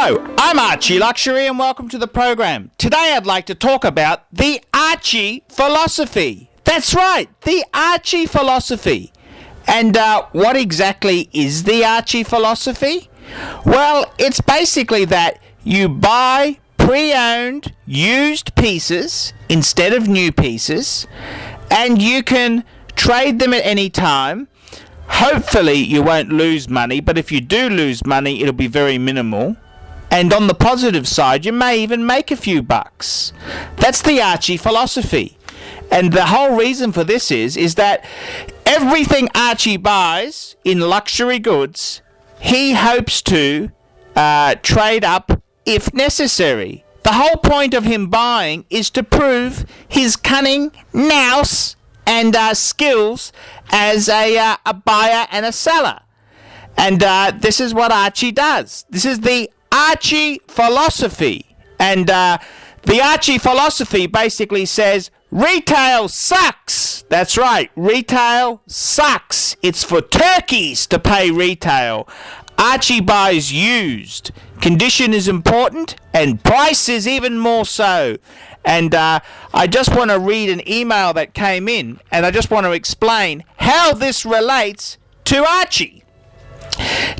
Hello, I'm ArchieLuxury and welcome to the program. Today I'd like to talk about the Archie philosophy. That's right, the Archie philosophy. And what exactly is the Archie philosophy? Well, it's basically that you buy pre-owned used pieces instead of new pieces, and you can trade them at any time. Hopefully you won't lose money, but if you do lose money, it'll be very minimal. And on the positive side, you may even make a few bucks. That's the Archie philosophy. And the whole reason for this is that everything Archie buys in luxury goods, he hopes to trade up if necessary. The whole point of him buying is to prove his cunning, nous, and skills as a buyer and a seller. And this is what Archie does. This is the Archie philosophy. And the Archie philosophy basically says, retail sucks. That's right, retail sucks. It's for turkeys to pay retail. Archie buys used. Condition is important, and price is even more so. And I just want to read an email that came in, and I just want to explain how this relates to Archie.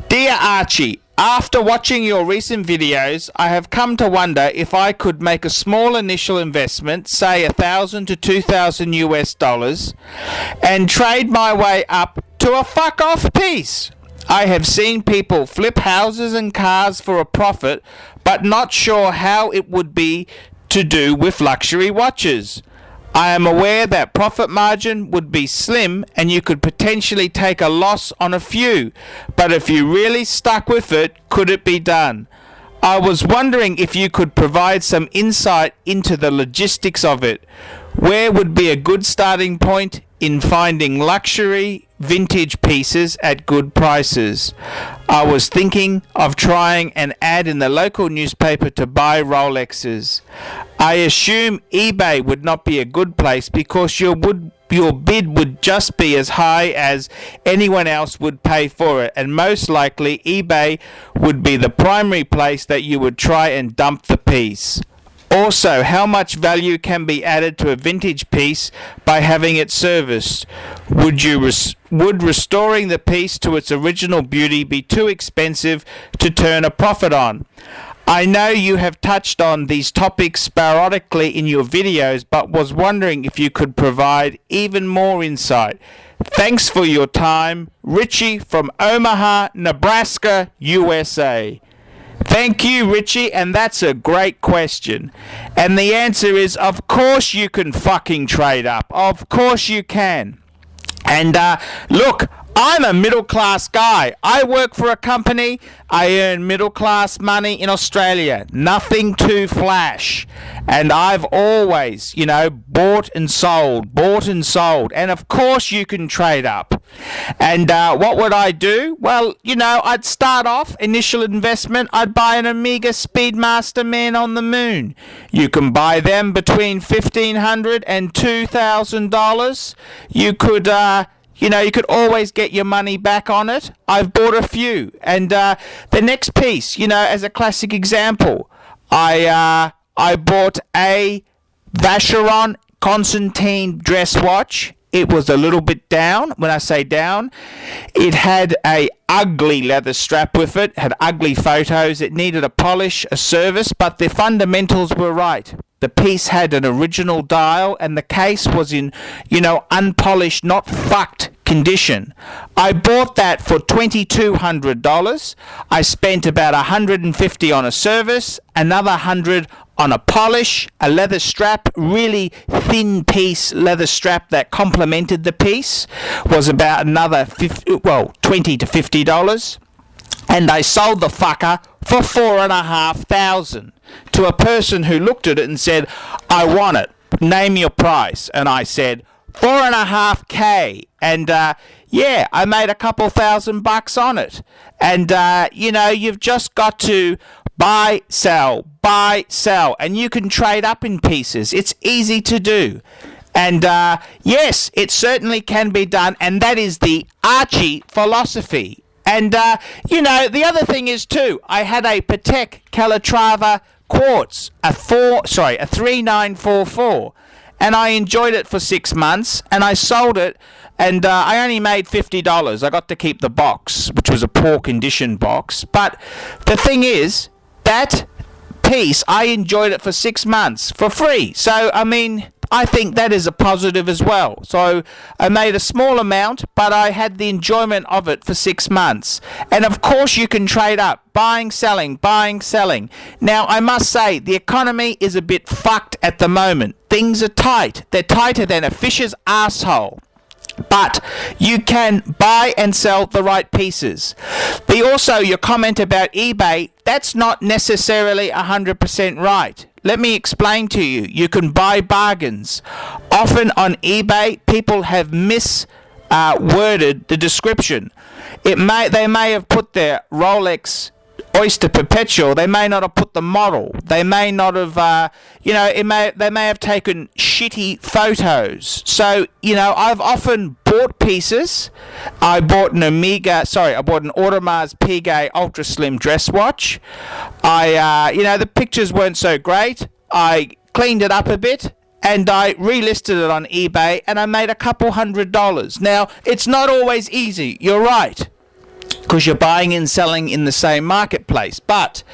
Dear Archie, after watching your recent videos, I have come to wonder if I could make a small initial investment, say $1,000 to $2,000 US, and trade my way up to a fuck-off piece. I have seen people flip houses and cars for a profit, but not sure how it would be to do with luxury watches. I am aware that profit margin would be slim and you could potentially take a loss on a few, but if you really stuck with it, could it be done? I was wondering if you could provide some insight into the logistics of it. Where would be a good starting point in finding luxury vintage pieces at good prices? I was thinking of trying an ad in the local newspaper to buy Rolexes. I assume eBay would not be a good place because your bid would just be as high as anyone else would pay for it, and most likely eBay would be the primary place that you would try and dump the piece. Also, how much value can be added to a vintage piece by having it serviced? Would restoring the piece to its original beauty be too expensive to turn a profit on? I know you have touched on these topics sporadically in your videos, but was wondering if you could provide even more insight. Thanks for your time. Richie from Omaha, Nebraska, USA. Thank you, Richie, and that's a great question. And the answer is, of course you can fucking trade up. Of course you can. And look, I'm a middle-class guy. I work for a company. I earn middle-class money in Australia. Nothing too flash. And I've always, bought and sold. And of course you can trade up. And what would I do? Well, I'd start off, initial investment, I'd buy an Omega Speedmaster Man on the Moon. You can buy them between $1,500 and $2,000. You could... you could always get your money back on it. I've bought a few. And the next piece, as a classic example, I bought a Vacheron Constantine dress watch. It was a little bit down. When I say down, it had a ugly leather strap with it, had ugly photos. It needed a polish, a service, but the fundamentals were right. The piece had an original dial, and the case was in, unpolished, not fucked condition. I bought that for $2,200. I spent about $150 on a service, another $100 on a polish, a leather strap, really thin piece leather strap that complemented the piece, was about another $20 to $50. And I sold the fucker for $4,500 to a person who looked at it and said, I want it. Name your price. And I said, $4,500. And I made a couple $1,000 on it. And you've just got to buy, sell, and you can trade up in pieces. It's easy to do. And yes, it certainly can be done, and that is the Archie philosophy. And, the other thing is too, I had a Patek Calatrava quartz, a 3944, and I enjoyed it for 6 months, and I sold it, and I only made $50. I got to keep the box, which was a poor condition box. But the thing is, that piece, I enjoyed it for 6 months for free. So, I think that is a positive as well. So I made a small amount, but I had the enjoyment of it for 6 months. And of course you can trade up, buying, selling, buying, selling. Now I must say the economy is a bit fucked at the moment. Things are tight. They're tighter than a fish's asshole. But you can buy and sell the right pieces. Also, your comment about eBay, that's not necessarily 100% right. Let me explain to you. You can buy bargains. Often on eBay, people have misworded the description. They may have put their Rolex Oyster Perpetual. They may not have put the model. They may not have, they may have taken shitty photos. So, I've often bought pieces. I bought an Audemars Piguet Ultra Slim dress watch. The pictures weren't so great. I cleaned it up a bit, and I relisted it on eBay, and I made a couple $100. Now, it's not always easy. You're right, because you're buying and selling in the same marketplace, but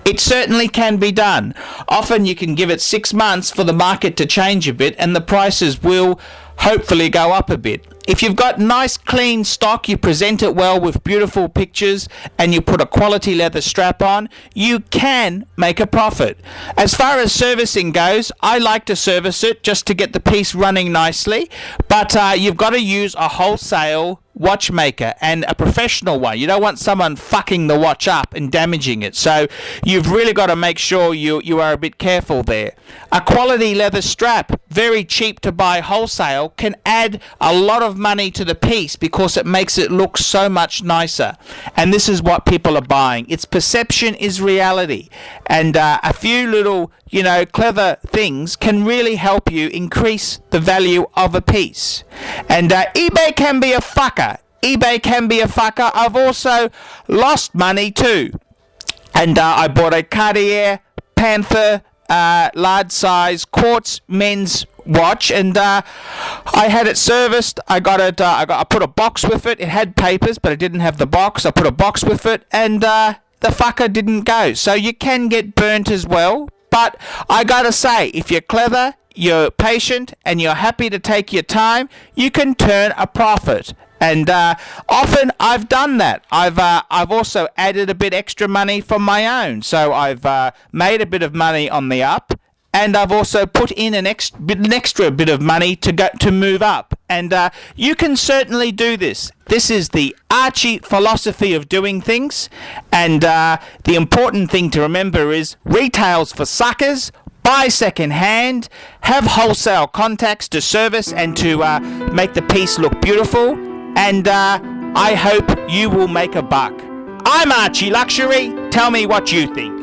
it certainly can be done. Often you can give it 6 months for the market to change a bit, and the prices will hopefully go up a bit. If you've got nice clean stock, you present it well with beautiful pictures, and you put a quality leather strap on, you can make a profit. As far as servicing goes, I like to service it just to get the piece running nicely, but you've got to use a wholesale watchmaker, and a professional one. You don't want someone fucking the watch up and damaging it. So you've really got to make sure you are a bit careful there. A quality leather strap, very cheap to buy wholesale, can add a lot of money to the piece because it makes it look so much nicer. And this is what people are buying. Its perception is reality. And a few little, clever things can really help you increase the value of a piece. And eBay can be a fucker. eBay can be a fucker. I've also lost money too. And I bought a Cartier Panther large size quartz men's watch, and I had it serviced. I put a box with it. It had papers, but it didn't have the box. I put a box with it, and the fucker didn't go. So you can get burnt as well. But I gotta say, if you're clever, you're patient, and you're happy to take your time, you can turn a profit. And often I've done that. I've also added a bit extra money from my own. So I've made a bit of money on the up, and I've also put in an extra bit of money to move up. And you can certainly do this. This is the Archie philosophy of doing things. And the important thing to remember is retail's for suckers. Buy second hand, have wholesale contacts to service and to make the piece look beautiful, and I hope you will make a buck. I'm ArchieLuxury. Tell me what you think.